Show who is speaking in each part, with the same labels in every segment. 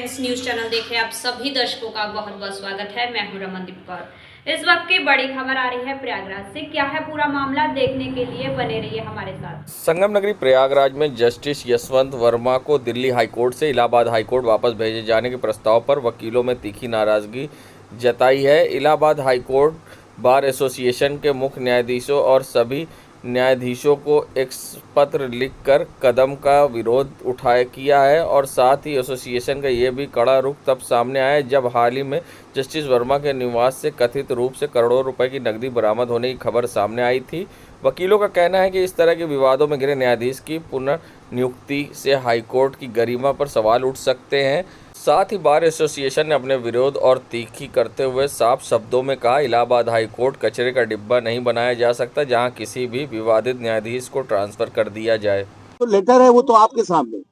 Speaker 1: Times news channel देखे आप सभी दर्शकों का बहुत बहुत स्वागत है। मैं हूं रमनदीप कौर। इस वक्त की बड़ी खबर आ रही है प्रयागराज से। क्या है पूरा मामला, देखने के लिए बने रहिए हमारे साथ।
Speaker 2: संगम नगरी प्रयागराज में जस्टिस यशवंत वर्मा को दिल्ली हाईकोर्ट से इलाहाबाद हाईकोर्ट वापस भेजे जाने के प्रस्ताव पर वकीलों में तीखी नाराजगी जताई है। इलाहाबाद हाईकोर्ट बार एसोसिएशन के मुख्य न्यायाधीशों और सभी न्यायाधीशों को एक पत्र लिखकर कदम का विरोध उठाया किया है और साथ ही एसोसिएशन का ये भी कड़ा रुख तब सामने आया जब हाल ही में जस्टिस वर्मा के निवास से कथित रूप से करोड़ों रुपए की नकदी बरामद होने की खबर सामने आई थी। वकीलों का कहना है कि इस तरह के विवादों में घिरे न्यायाधीश की पुनर्नियुक्ति से हाईकोर्ट की गरिमा पर सवाल उठ सकते हैं। साथ ही बार एसोसिएशन ने अपने विरोध और तीखी करते हुए साफ शब्दों में कहा, इलाहाबाद हाईकोर्ट कचरे का डिब्बा नहीं बनाया जा सकता जहां किसी भी विवादित न्यायाधीश को ट्रांसफर कर दिया जाए।
Speaker 3: तो लेटर है वो तो आपके सामने,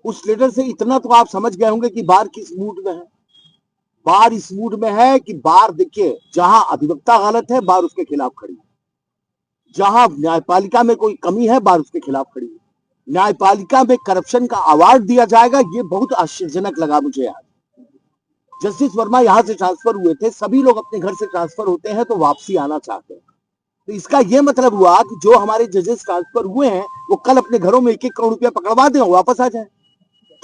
Speaker 3: उस लेटर से इतना तो आप समझ गए होंगे कि बार किस मूड में है। बार इस मूड में है कि बार देखिए, जहां अधिवक्ता गलत है बार उसके खिलाफ खड़ी है, जहां न्यायपालिका में कोई कमी है बार उसके खिलाफ खड़ी है। न्यायपालिका में करप्शन का अवार्ड दिया जाएगा, ये बहुत आश्चर्यजनक लगा मुझे आज। जस्टिस वर्मा यहां से ट्रांसफर हुए थे, सभी लोग अपने घर से ट्रांसफर होते हैं तो वापसी आना चाहते हैं। तो इसका यह मतलब हुआ कि जो हमारे जजेस ट्रांसफर हुए हैं वो कल अपने घरों में 1-1 करोड़ रुपया पकड़वा दें और वापस आ जाए।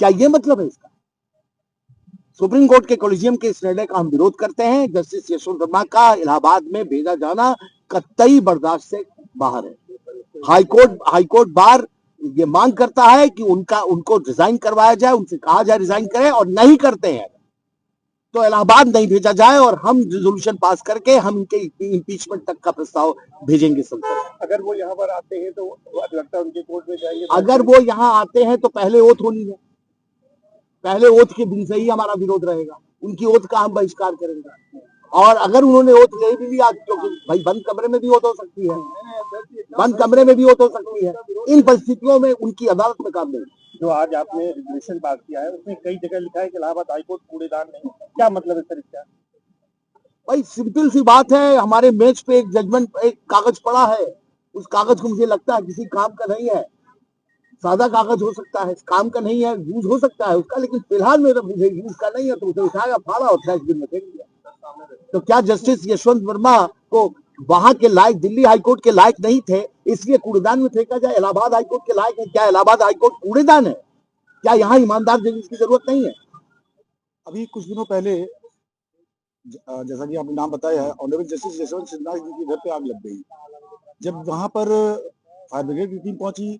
Speaker 3: क्या ये मतलब है इसका? सुप्रीम कोर्ट के कॉलेजियम के इस निर्णय का हम विरोध करते हैं। जस्टिस यशवंत वर्मा का इलाहाबाद में भेजा जाना कतई बर्दाश्त से बाहर है। हाईकोर्ट बार ये मांग करता है कि उनको रिजाइन करवाया जाए, उनसे कहा जाए रिजाइन करें, और नहीं करते हैं तो इलाहाबाद नहीं भेजा जाए और हम रिजोल्यूशन पास करके हम इनके इम्पीचमेंट तक का प्रस्ताव भेजेंगे संसद।
Speaker 4: अगर वो यहाँ पर आते हैं तो अधिवक्ता उनके कोर्ट में जाएंगे।
Speaker 3: अगर वो यहाँ आते हैं तो पहले ओथ होनी है, पहले ओथ के दिन से ही हमारा विरोध रहेगा। उनकी ओथ का हम बहिष्कार करेंगे। और अगर उन्होंने ओथ ले भी लिया, क्योंकि भाई बंद कमरे में भी ओथ हो सकती है, बंद कमरे में भी ओथ हो सकती है, इन परिस्थितियों में उनकी अदालत में काम नहीं।
Speaker 4: जो आज आपने रिजोल्यूशन पास किया है उसमें कई जगह लिखा है कि इलाहाबाद हाईकोर्ट कूड़ेदान नहीं, क्या मतलब है सर इसका?
Speaker 3: भाई सिंपल सी बात है, हमारे मेज पे एक जजमेंट, एक कागज पड़ा है, उस कागज को मुझे लगता है किसी काम का नहीं है, सादा कागज हो सकता है, काम का नहीं है, यूज हो सकता है उसका, लेकिन फिलहाल मुझे यूज का नहीं है तो उसे उठाया, फाड़ा और ट्रैश बिन में फेंक दिया। तो क्या जस्टिस यशवंत वर्मा को वहां के लायक, दिल्ली हाईकोर्ट के लायक नहीं थे इसलिए कूड़ेदान में फेंका जाए? इलाहाबाद हाईकोर्ट के लायक है? क्या इलाहाबाद हाईकोर्ट कूड़ेदान है? क्या यहाँ ईमानदार जजेस की जरूरत नहीं है?
Speaker 4: अभी कुछ दिनों पहले जैसा कि आपने नाम बताया है, ऑनरेबल जस्टिस यशवंत सिन्हा जी के घर पे आग लग गई। जब वहां पर फायर ब्रिगेड की टीम पहुंची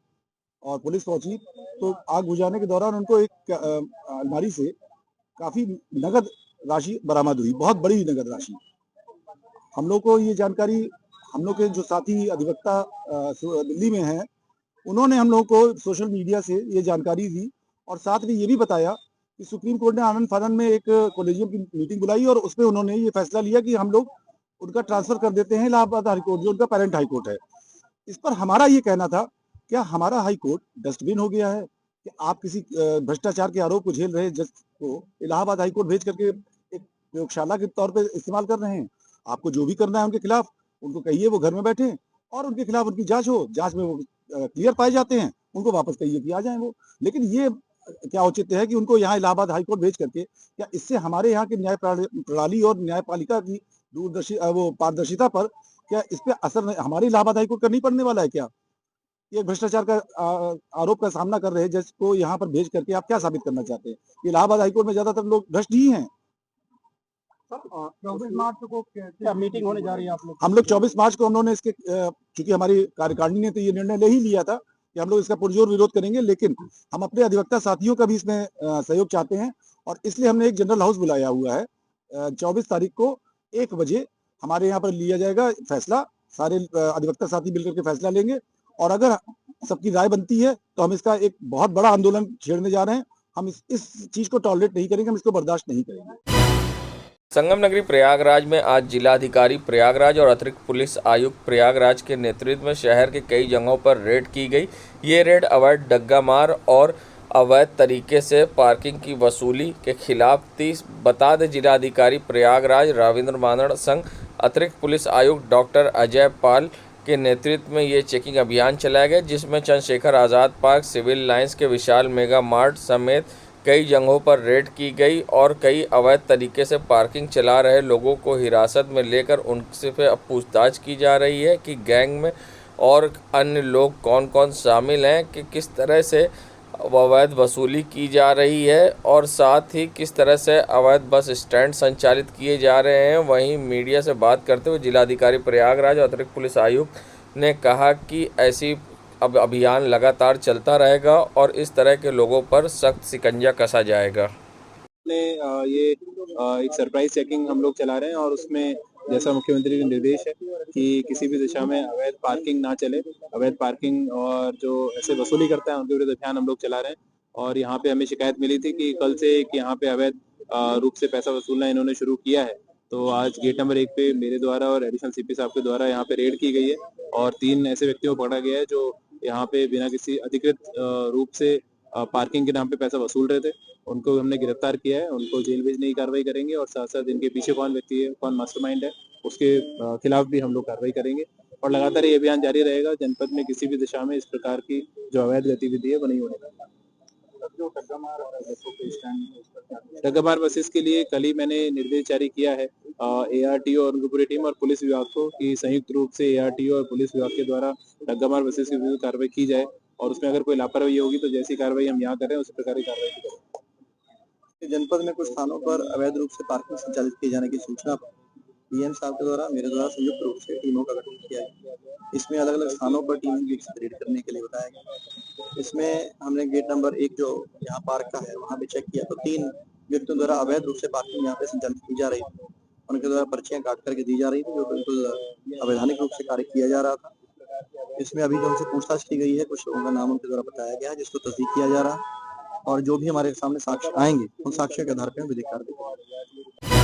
Speaker 4: और पुलिस पहुंची तो आग बुझाने के दौरान उनको एक अलमारी से काफी नगद राशि बरामद हुई, बहुत बड़ी नगद राशि। हम लोग को ये जानकारी, हम लोग के जो साथी अधिवक्ता दिल्ली में हैं, उन्होंने हम लोग को सोशल मीडिया से ये जानकारी दी और साथ में ये भी बताया कि सुप्रीम कोर्ट ने आनंद फानंद में एक कॉलेजियम की मीटिंग बुलाई और उसमें उन्होंने ये फैसला लिया कि हम लोग उनका ट्रांसफर कर देते हैं इलाहाबाद हाईकोर्ट, जो उनका पेरेंट हाईकोर्ट है। इस पर हमारा ये कहना था, क्या हमारा हाईकोर्ट डस्टबिन हो गया है कि आप किसी भ्रष्टाचार के आरोप को झेल रहे जज को इलाहाबाद हाईकोर्ट भेज करके एक प्रयोगशाला के तौर पर इस्तेमाल कर रहे हैं? आपको जो भी करना है उनके खिलाफ उनको कहिए, वो घर में बैठे और उनके खिलाफ उनकी जांच हो, जांच में वो क्लियर पाए जाते हैं, उनको वापस कहिए कि आ जाएं वो। लेकिन ये क्या औचित्य है कि उनको यहाँ इलाहाबाद हाईकोर्ट भेज करके, क्या इससे हमारे यहाँ की न्याय प्रणाली और न्यायपालिका की पारदर्शिता पर क्या इस पे असर हमारे इलाहाबाद हाईकोर्ट का नहीं पड़ने वाला है? क्या ये भ्रष्टाचार का आरोप का सामना कर रहे जज को यहाँ पर भेज करके आप क्या साबित करना चाहते हैं? इलाहाबाद हाईकोर्ट में ज्यादातर लोग भ्रष्ट ही हैं।
Speaker 3: 24 मार्च को क्या मीटिंग होने जा रही है आप लोग?
Speaker 4: हम लोग 24 मार्च को उन्होंने इसके, चूंकि हमारी कार्यकारिणी ने तो ये निर्णय ले ही लिया था कि हम लोग इसका पुरजोर विरोध करेंगे, लेकिन हम अपने अधिवक्ता साथियों का भी इसमें सहयोग चाहते हैं और इसलिए हमने एक जनरल हाउस बुलाया हुआ है। 24 तारीख को 1 बजे हमारे यहाँ पर लिया जाएगा फैसला, सारे अधिवक्ता साथी मिलकर के फैसला लेंगे और अगर सबकी राय बनती है तो हम इसका एक बहुत बड़ा आंदोलन छेड़ने जा रहे हैं। हम इस चीज को टॉलरेट नहीं करेंगे, हम इसको बर्दाश्त नहीं करेंगे।
Speaker 2: संगम नगरी प्रयागराज में आज जिलाधिकारी प्रयागराज और अतिरिक्त पुलिस आयुक्त प्रयागराज के नेतृत्व में शहर के कई जगहों पर रेड की गई। ये रेड अवैध डग्गामार और अवैध तरीके से पार्किंग की वसूली के खिलाफ थी। बता दें, जिलाधिकारी प्रयागराज रविंद्र मानड़ संग अतिरिक्त पुलिस आयुक्त डॉक्टर अजय पाल के नेतृत्व में ये चेकिंग अभियान चलाया गया, जिसमें Chandrashekhar Azad park, civil lines के विशाल मेगा मार्ट समेत कई जगहों पर रेड की गई और कई अवैध तरीके से पार्किंग चला रहे लोगों को हिरासत में लेकर उनसे फिर अब पूछताछ की जा रही है कि गैंग में और अन्य लोग कौन कौन शामिल हैं, कि किस तरह से अवैध वसूली की जा रही है और साथ ही किस तरह से अवैध बस स्टैंड संचालित किए जा रहे हैं। वहीं मीडिया से बात करते हुए जिलाधिकारी प्रयागराज और अतिरिक्त पुलिस आयुक्त ने कहा कि ऐसी अब अभियान लगातार चलता रहेगा और इस तरह के लोगों पर सख्त शिकंजा कसा जाएगा।
Speaker 5: ये एक सरप्राइज चेकिंग हम लोग चला रहे हैं और उसमें जैसा मुख्यमंत्री का निर्देश है कि किसी भी दिशा में अवैध पार्किंग ना चले। अवैध पार्किंग और जो ऐसे वसूली करता है उनके विरुद्ध अभियान हम लोग चला रहे हैं। और यहाँ पे हमें शिकायत मिली थी कि कल से कि यहाँ पे अवैध रूप से पैसा वसूलना इन्होंने शुरू किया है, तो आज गेट नंबर 1 पे मेरे द्वारा और एडिशनल सीपी साहब के द्वारा यहाँ पे रेड की गई है और 3 ऐसे व्यक्तियों को पकड़ा गया है जो यहाँ पे बिना किसी अधिकृत रूप से पार्किंग के नाम पे पैसा वसूल रहे थे। उनको हमने गिरफ्तार किया है, उनको जेल भेजने की कार्रवाई करेंगे और साथ साथ इनके पीछे कौन व्यक्ति है, कौन मास्टरमाइंड है, उसके खिलाफ भी हम लोग कार्रवाई करेंगे और लगातार ये अभियान जारी रहेगा। जनपद में किसी भी दिशा में इस प्रकार की जो अवैध गतिविधि है वो नहीं होने देगा। डग्गामार बसेस के लिए कल ही मैंने निर्देश जारी किया है ARTO और उनकी पूरी टीम और पुलिस विभाग को कि संयुक्त रूप से ARTO और पुलिस विभाग के द्वारा डग्गामार बसेस के विरुद्ध कार्रवाई की जाए और उसमें अगर कोई लापरवाही होगी तो जैसी कार्रवाई हम यहाँ कर रहे हैं उसी प्रकार की कार्रवाई की जाएगी।
Speaker 6: जनपद में कुछ स्थानों पर अवैध रूप से पार्किंग संचालित किए जाने की सूचना पर DM साहब के द्वारा मेरे द्वारा संयुक्त रूप से टीमों का गठन किया गया। इसमें अलग अलग स्थानों पर टीम विकसित रेड करने के लिए बताया गया। इसमें हमने गेट नंबर 1 जो यहाँ पार्क का है वहाँ पे चेक किया तो 3 व्यक्तियों द्वारा अवैध रूप से पार्किंग यहाँ पे संचालित की जा रही थी। उनके द्वारा पर्चियां काट करके दी जा रही थी जो बिल्कुल अवैधानिक रूप से कार्य किया जा रहा था। इसमें अभी जो उनसे पूछताछ की गई है, कुछ लोगों का नाम उनके द्वारा बताया गया है जिसको तस्दीक किया जा रहा है और जो भी हमारे सामने साक्ष्य आएंगे उन साक्ष्यों के आधार पर हम विधिक कार्रवाई।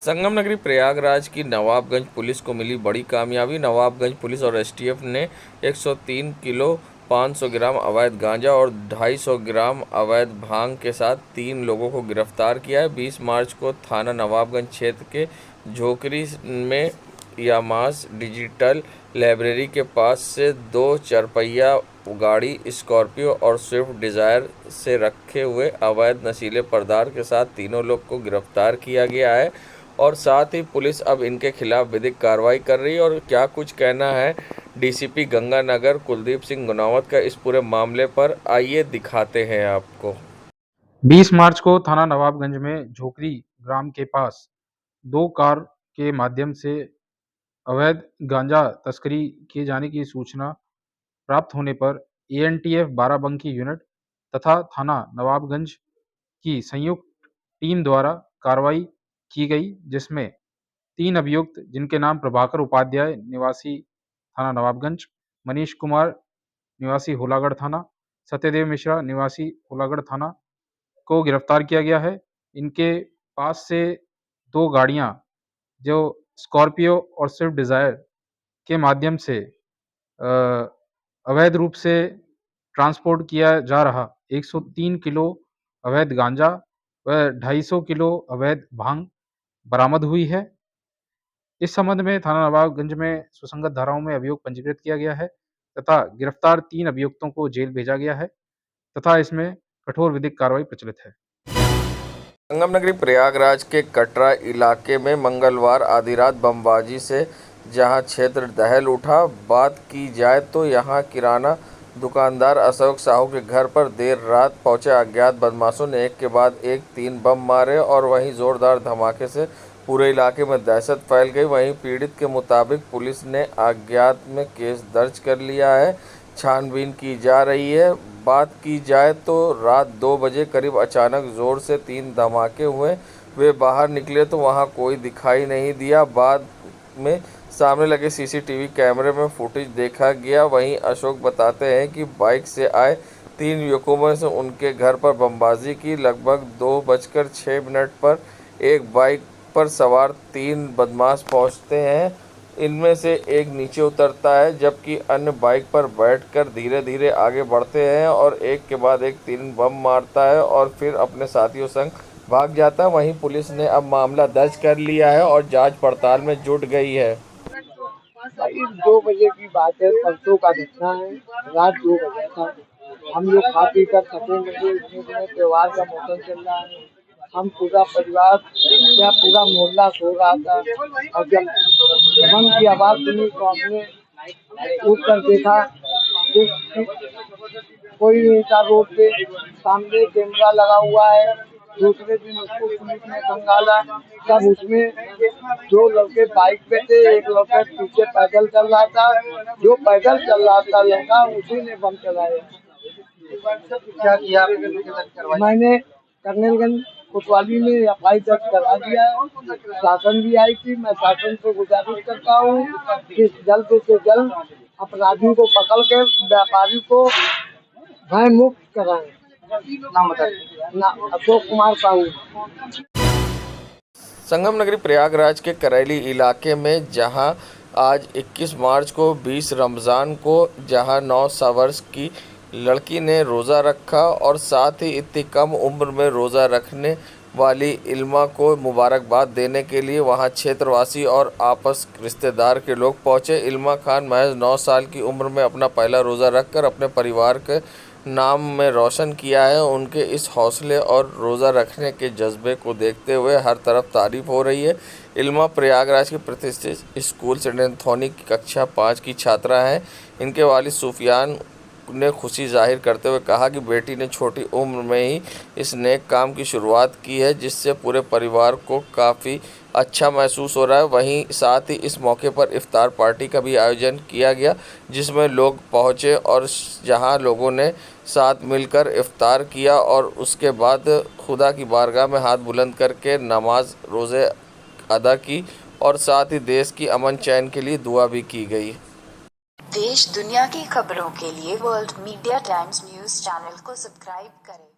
Speaker 2: संगम नगरी प्रयागराज की नवाबगंज पुलिस को मिली बड़ी कामयाबी। नवाबगंज पुलिस और STF ने 103 किलो 500 ग्राम अवैध गांजा और 250 ग्राम अवैध भांग के साथ 3 लोगों को गिरफ्तार किया है। 20 मार्च को थाना नवाबगंज क्षेत्र के झोकरी में यामास डिजिटल लाइब्रेरी के पास से 2 चरपहिया गाड़ी स्कॉर्पियो और स्विफ्ट डिज़ायर से रखे हुए अवैध नशीले पदार्थ के साथ तीनों लोग को गिरफ्तार किया गया है और साथ ही पुलिस अब इनके खिलाफ विधिक कार्रवाई कर रही है। और क्या कुछ कहना है DCP गंगानगर कुलदीप सिंह गुनावत का इस पूरे मामले पर, आइए दिखाते हैं आपको।
Speaker 7: 20 मार्च को थाना नवाबगंज में झोकरी ग्राम के पास 2 कार के माध्यम से अवैध गांजा तस्करी किए जाने की सूचना प्राप्त होने पर ANTF बाराबंकी यूनिट तथा थाना नवाबगंज की संयुक्त टीम द्वारा कार्रवाई की गई, जिसमें 3 अभियुक्त जिनके नाम प्रभाकर उपाध्याय निवासी थाना नवाबगंज, मनीष कुमार निवासी होलागढ़ थाना, सत्यदेव मिश्रा निवासी होलागढ़ थाना को गिरफ्तार किया गया है। इनके पास से 2 गाड़ियां जो स्कॉर्पियो और स्विफ्ट डिज़ायर के माध्यम से अवैध रूप से ट्रांसपोर्ट किया जा रहा 103 किलो अवैध गांजा व 250 किलो अवैध भांग बरामद हुई है। इस संबंध में थाना नवाबगंज में सुसंगत धाराओं में अभियोग पंजीकृत किया गया है तथा गिरफ्तार 3 अभियुक्तों को जेल भेजा गया है तथा इसमें कठोर विधिक कार्रवाई प्रचलित है।
Speaker 2: संगम नगरी प्रयागराज के कटरा इलाके में मंगलवार आधी रात बमबाजी से जहां क्षेत्र दहल उठा। बात की जाए तो यहां किराना दुकानदार अशोक साहू के घर पर देर रात पहुंचे अज्ञात बदमाशों ने एक के बाद एक 3 बम मारे और वहीं जोरदार धमाके से पूरे इलाके में दहशत फैल गई। वहीं पीड़ित के मुताबिक पुलिस ने अज्ञात में केस दर्ज कर लिया है, छानबीन की जा रही है। बात की जाए तो रात 2 बजे करीब अचानक ज़ोर से 3 धमाके हुए। वे बाहर निकले तो वहां कोई दिखाई नहीं दिया। बाद में सामने लगे CCTV कैमरे में फुटेज देखा गया। वहीं अशोक बताते हैं कि बाइक से आए 3 युवकों में से उनके घर पर बमबाजी की। लगभग 2:06 पर एक बाइक पर सवार 3 बदमाश पहुंचते हैं। इनमें से एक नीचे उतरता है जबकि अन्य बाइक पर बैठकर धीरे धीरे आगे बढ़ते हैं और एक के बाद एक 3 बम मारता है और फिर अपने साथियों संग भाग जाता है। वहीं पुलिस ने अब मामला दर्ज कर लिया है और जांच पड़ताल में जुट गई है।
Speaker 8: 2 बजे की बात है, परसों का घटना है। रात 2 बजे था, हम लोग खा पी कर सकेंगे। इसमें त्योहार का मौसम चल रहा है, हम पूरा परिवार या पूरा मोहल्ला सो रहा था और जब बम की आवाज सुनी तो हमने उठ कर देखा कि कोई नहीं था रोड पे। सामने कैमरा लगा हुआ है। दूसरे दिन उसको पुलिस ने खंगाला, तब उसमें 2 लड़के बाइक पे थे, एक लड़का पीछे पैदल चल रहा था। जो पैदल चल रहा था लड़का, उसी ने बम चलाया। क्या किया? मैंने कर्नलगंज कोतवाली में एफआईआर दर्ज करा दिया है। शासन भी आई थी। मैं शासन से गुजारिश करता हूँ कि जल्द से जल्द अपराधियों को पकड़ कर व्यापारी को भय मुक्त कराएं। नाम बताइए। अशोक कुमार साहू।
Speaker 2: संगम नगरी प्रयागराज के करैली इलाके में जहां आज 21 मार्च को 20 रमज़ान को जहां 9 वर्ष की लड़की ने रोज़ा रखा और साथ ही इतनी कम उम्र में रोज़ा रखने वाली इल्मा को मुबारकबाद देने के लिए वहां क्षेत्रवासी और आपस रिश्तेदार के लोग पहुंचे। इल्मा खान महज 9 साल की उम्र में अपना पहला रोज़ा रखकर अपने परिवार के नाम में रोशन किया है। उनके इस हौसले और रोज़ा रखने के जज्बे को देखते हुए हर तरफ तारीफ हो रही है। इल्मा प्रयागराज के प्रतिष्ठित स्कूल सेंट एंथोनी की कक्षा 5 की छात्रा हैं। इनके वालिद सुफियान ने खुशी जाहिर करते हुए कहा कि बेटी ने छोटी उम्र में ही इस नेक काम की शुरुआत की है, जिससे पूरे परिवार को काफ़ी अच्छा महसूस हो रहा है। वहीं साथ ही इस मौके पर इफ्तार पार्टी का भी आयोजन किया गया, जिसमें लोग पहुंचे और जहां लोगों ने साथ मिलकर इफ्तार किया और उसके बाद खुदा की बारगाह में हाथ बुलंद करके नमाज रोज़े अदा की और साथ ही देश की अमन चैन के लिए दुआ भी की गई।
Speaker 9: देश दुनिया की खबरों के लिए world media times news channel को सब्सक्राइब करें।